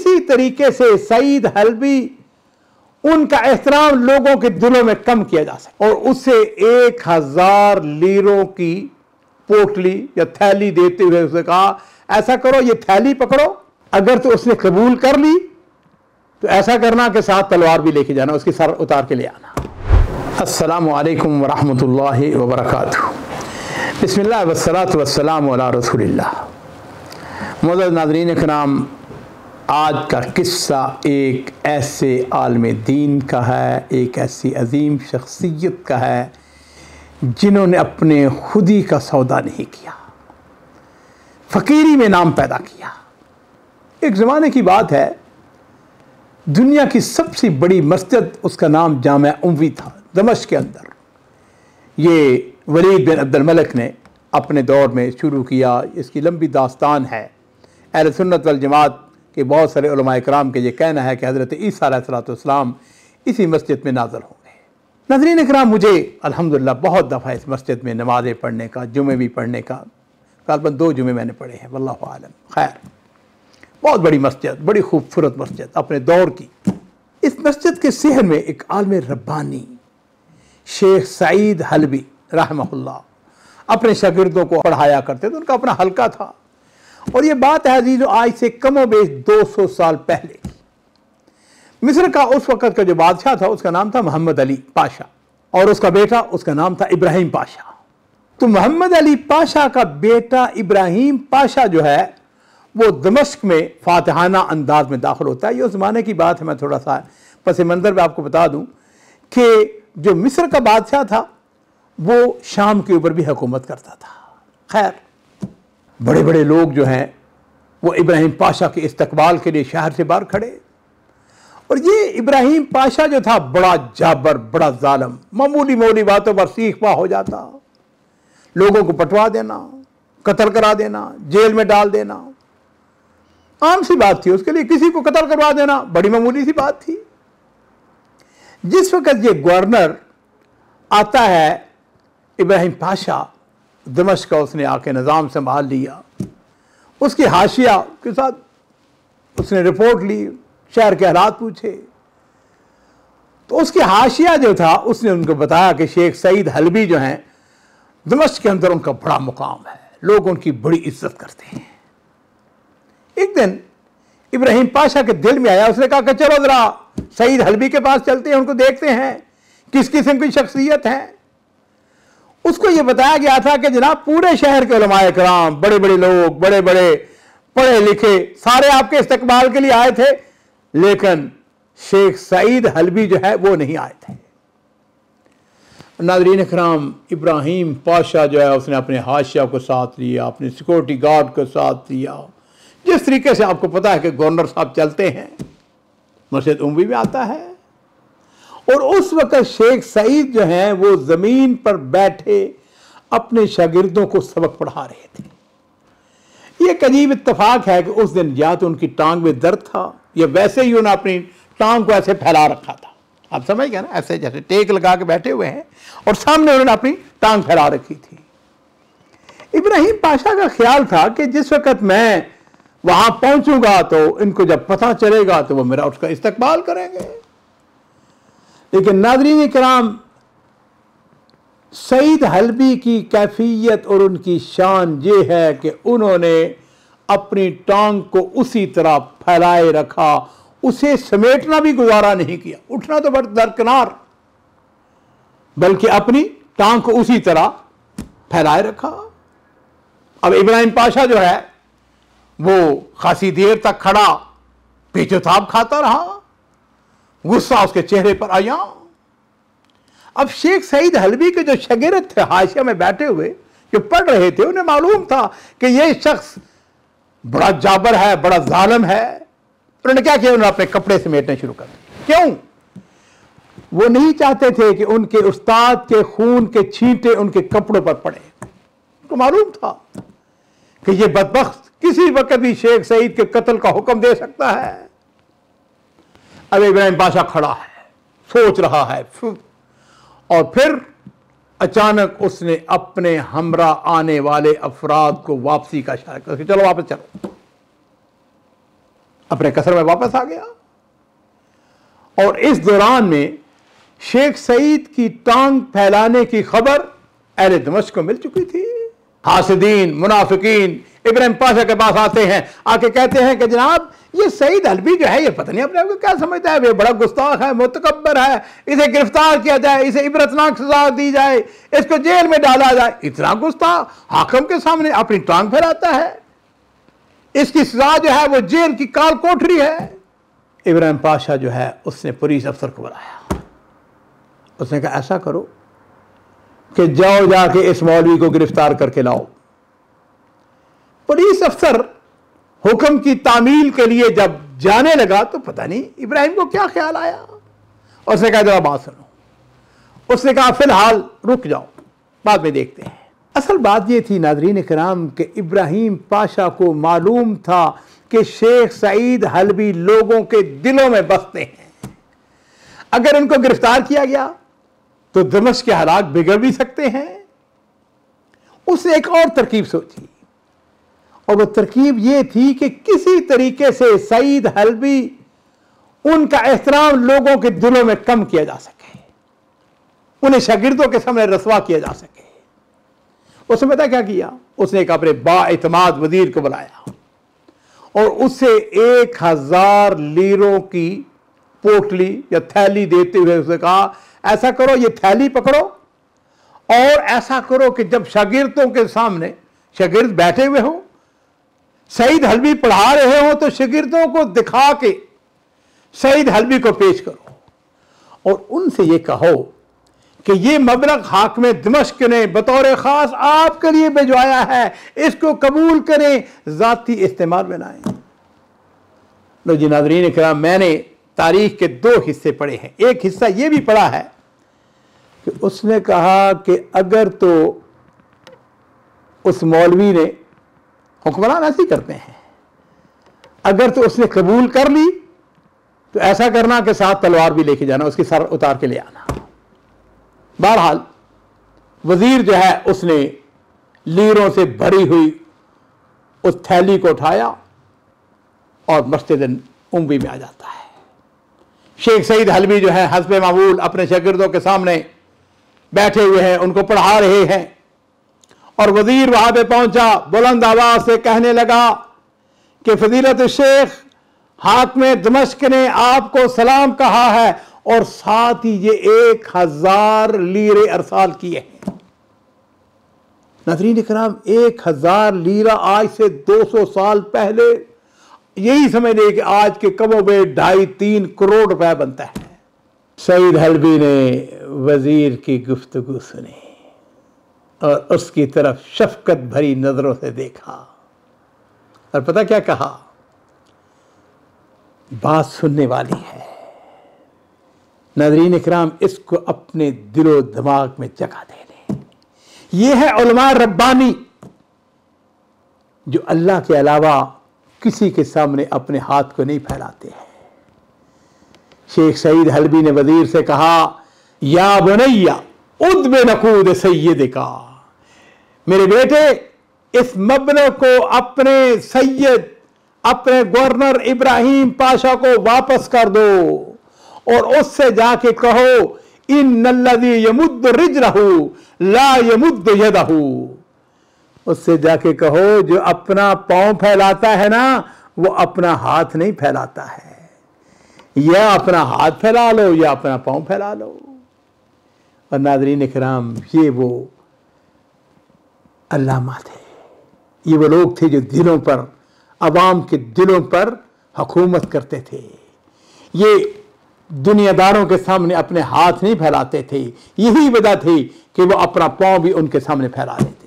किसी तरीके से सईद हलबी उनका एहतराम लोगों के दिलों में कम किया जा सके, और उससे 1000 लीरों की पोटली या थैली देते हुए उसने कहा, ऐसा करो, ये थैली पकड़ो, अगर तो उसने कबूल कर ली तो ऐसा करना कि साथ तलवार भी लेके जाना, उसकी सर उतार के ले आना। अस्सलामु अलैकुम वरहमतुल्लाहि वबरकातुहू। बिस्मिल्लाह वस्सलातु वस्सलामु अला रसूलिल्लाह। मुअज़्ज़ज़ नाज़रीन इकराम, आज का किस्सा एक ऐसे आलिम दीन का है, एक ऐसी अजीम शख्सियत का है जिन्होंने अपने खुदी का सौदा नहीं किया, फ़कीरी में नाम पैदा किया। एक ज़माने की बात है, दुनिया की सबसे बड़ी मस्जिद, उसका नाम जामे उमवी था, दमिश्क के अंदर। ये वलीद बिन अब्दुल मलिक ने अपने दौर में शुरू किया। इसकी लंबी दास्तान है। अहले सुन्नत वल जमात के बहुत सारे उलमा इकराम के ये कहना है कि हज़रत ईसा अलैहिस्सलाम इसी मस्जिद में नाज़िल होंगे। नाज़रीन इकराम, मुझे अल्हम्दुलिल्लाह बहुत दफ़ा इस मस्जिद में नमाज़ें पढ़ने का, जुमे भी पढ़ने का, तकरीबन 2 जुमे मैंने पढ़े हैं, वल्लाहु आलम। खैर, बहुत बड़ी मस्जिद, बड़ी खूबसूरत मस्जिद अपने दौर की। इस मस्जिद के सहन में एक आलिम रब्बानी शेख सईद हलबी रहमहुल्लाह अपने शागिर्दों को पढ़ाया करते थे। उनका अपना हल्का था, और ये बात है अजीज़ो आज से कमोबेश 200 साल पहले की। मिस्र का उस वक़्त का जो बादशाह था उसका नाम था मोहम्मद अली पाशा, और उसका बेटा उसका नाम था इब्राहिम पाशा। तो मोहम्मद अली पाशा का बेटा इब्राहिम पाशा जो है वो दमिश्क में फातिहाना अंदाज में दाखिल होता है। ये उस ज़माने की बात है। मैं थोड़ा सा पस मंज़र में आपको बता दूं कि जो मिस्र का बादशाह था वो शाम के ऊपर भी हुकूमत करता था। खैर, बड़े बड़े लोग जो हैं वो इब्राहिम पाशा के इस्तकबाल के लिए शहर से बाहर खड़े। और ये इब्राहिम पाशा जो था बड़ा जाबर, बड़ा जालिम, मामूली मामूली बातों पर सीख-पा हो जाता, लोगों को पटवा देना, कत्ल करा देना, जेल में डाल देना, आम सी बात थी। उसके लिए किसी को कत्ल करवा देना बड़ी मामूली सी बात थी। जिस वक़्त ये गवर्नर आता है इब्राहिम पाशा दमिश्क का, उसने आके निज़ाम संभाल लिया, उसकी हाशिया के साथ उसने रिपोर्ट ली, शहर के हालात पूछे, तो उसकी हाशिया जो था उसने उनको बताया कि शेख सईद हलबी जो हैं दमिश्क के अंदर उनका बड़ा मुकाम है, लोग उनकी बड़ी इज्जत करते हैं। एक दिन इब्राहिम पाशा के दिल में आया, उसने कहा कि चलो जरा सईद हलबी के पास चलते हैं, उनको देखते हैं किस किस्म की शख्सियत है। उसको यह बताया गया था कि जनाब पूरे शहर के उलमाए कराम, बड़े बड़े लोग, बड़े बड़े पढ़े लिखे, सारे आपके इस्तकबाल के लिए आए थे, लेकिन शेख सईद हलबी जो है वो नहीं आए थे। नाज़रीन इकराम, इब्राहिम पाशा जो है उसने अपने हाशिया को साथ लिया, अपने सिक्योरिटी गार्ड को साथ लिया। जिस तरीके से आपको पता है कि गवर्नर साहब चलते हैं, मस्जिद उमवी में आता है, और उस वक्त शेख सईद जो हैं वो ज़मीन पर बैठे अपने शागिर्दों को सबक पढ़ा रहे थे। ये एक अजीब इत्तेफाक है कि उस दिन या तो उनकी टांग में दर्द था या वैसे ही उन्होंने अपनी टांग को ऐसे फैला रखा था। आप समझ गए ना, ऐसे जैसे टेक लगा के बैठे हुए हैं और सामने उन्होंने अपनी टांग फैला रखी थी। इब्राहिम पाशा का ख्याल था कि जिस वक्त मैं वहां पहुंचूंगा तो इनको जब पता चलेगा तो वो मेरा उसका इस्तकबाल करेंगे। लेकिन नाज़रीन इकराम, सईद हलबी की कैफियत और उनकी शान ये है कि उन्होंने अपनी टांग को उसी तरह फैलाए रखा, उसे समेटना भी गुजारा नहीं किया, उठना तो बड़ा दरकिनार, बल्कि अपनी टांग को उसी तरह फैलाए रखा। अब इब्राहिम पाशा जो है वो खासी देर तक खड़ा पेचोताब खाता रहा, गुस्सा उसके चेहरे पर आया। अब शेख सईद हलबी के जो शागिर्द थे हाशिया में बैठे हुए जो पढ़ रहे थे, उन्हें मालूम था कि यह शख्स बड़ा जाबर है, बड़ा जालिम है। उन्होंने क्या किया, उन्होंने अपने कपड़े समेटने शुरू कर दिए। क्यों? वो नहीं चाहते थे कि उनके उस्ताद के खून के छींटे उनके कपड़ों पर पड़े। उनको मालूम था कि यह बदबख्त किसी वक्त भी शेख सईद के कत्ल का हुक्म दे सकता है। अब इब्राहिम पाशा खड़ा है, सोच रहा है, और फिर अचानक उसने अपने हमरा आने वाले अफराद को वापसी का इशारा किया, चलो वापस चलो। अपने कसर में वापस आ गया। और इस दौरान में शेख सईद की टांग फैलाने की खबर अहले दमिश्क को मिल चुकी थी। हासिदीन मुनाफिकीन इब्राहिम पाशा के पास आते हैं, आके कहते हैं कि जनाब ये सईद हलबी जो है ये पता नहीं अपने आप को क्या समझता है, ये बड़ा गुस्ताख है, मुतकब्बर है, इसे गिरफ्तार किया जाए, इसे इबरतनाक सजा दी जाए, इसको जेल में डाला जाए। इतना गुस्ताख हाकिम के सामने अपनी टांग फैलाता है, इसकी सजा जो है वो जेल की काल कोठरी है। इब्राहिम पाशा जो है उसने पुलिस अफसर को बुलाया, उसने कहा ऐसा करो कि जाओ जाके इस मौलवी को गिरफ्तार करके लाओ। पुलिस अफसर हुक्म की तामील के लिए जब जाने लगा तो पता नहीं इब्राहिम को क्या ख्याल आया, उसने कहा जरा बात सुनो। उसने कहा फिलहाल रुक जाओ, बाद में देखते हैं। असल बात यह थी नाज़रीन किराम कि इब्राहिम पाशा को मालूम था कि शेख सईद हलबी लोगों के दिलों में बसते हैं, अगर इनको गिरफ्तार किया गया तो दमिश्क के हालात बिगड़ भी सकते हैं। उसने एक और तरकीब सोची, और वो तरकीब ये थी कि किसी तरीके से सईद हलबी उनका एहतराम लोगों के दिलों में कम किया जा सके, उन्हें शागिर्दों के सामने रसवा किया जा सके। उसने पता क्या किया, उसने एक अपने बाएतमाद वजीर को बुलाया और उससे 1000 लीरों की पोटली या थैली देते हुए उसने कहा ऐसा करो, ये थैली पकड़ो और ऐसा करो कि जब शागिर्दों के सामने शागिर्द बैठे हुए हो, सईद हलबी पढ़ा रहे हो, तो शागिर्दों को दिखा के सईद हलबी को पेश करो और उनसे ये कहो कि ये मबलग हाकिम दमिश्क ने बतौर खास आपके लिए भिजवाया है, इसको कबूल करें, जाती इस्तेमाल में लाएं। लो जी नाज़रीन इकराम, मैंने तारीख के 2 हिस्से पढ़े हैं। एक हिस्सा ये भी पढ़ा है कि उसने कहा कि अगर तो उस मौलवी ने, हुक्मरान ऐसे ही करते हैं, अगर तो उसने कबूल कर ली तो ऐसा करना कि साथ तलवार भी लेके जाना, उसकी सर उतार के ले आना। बहरहाल वजीर जो है उसने लीरों से भरी हुई उस थैली को उठाया और मस्जिद उम्वी में आ जाता है। शेख सईद हलबी जो है हस्बे मामूल अपने शागिर्दों के सामने बैठे हुए हैं, उनको पढ़ा रहे हैं और वजीर वहां पे पहुंचा, बुलंद आवाज से कहने लगा कि फजीलत शेख हाकिम दमिश्क ने आपको सलाम कहा है और साथ ही ये 1000 लीरे अरसाल किए हैं। नाज़रीन इकराम, 1000 लीरा आज से 200 साल पहले, यही समझ लें कि आज के कमो में 2.5-3 करोड़ रुपए बनता है। सईद हलबी ने वजीर की गुफ्तगू सुनी और उसकी तरफ शफकत भरी नजरों से देखा और पता क्या कहा, बात सुनने वाली है। नाज़रीन इकराम, इसको अपने दिलो दिमाग में जगह दे लें। यह है उलमा रब्बानी जो अल्लाह के अलावा किसी के सामने अपने हाथ को नहीं फैलाते हैं। शेख सईद हलबी ने वजीर से कहा, या बनैया उद्ब नकूद सैयद का, मेरे बेटे इस मबलग को अपने सैयद, अपने गवर्नर इब्राहिम पाशा को वापस कर दो और उससे जाके कहो, इन्नल्लज़ी यमुद्दु रिजलहु ला यमुद्दु यदहु, उससे जाके कहो जो अपना पांव फैलाता है ना वो अपना हाथ नहीं फैलाता है, या अपना हाथ फैला लो या अपना पांव फैला लो। और नाज़रीन इकराम, ये वो अल्लामा थे, ये वो लोग थे जो दिलों पर, अवाम के दिलों पर हुकूमत करते थे। ये दुनियादारों के सामने अपने हाथ नहीं फैलाते थे, यही वजह थी कि वो अपना पांव भी उनके सामने फैला देते।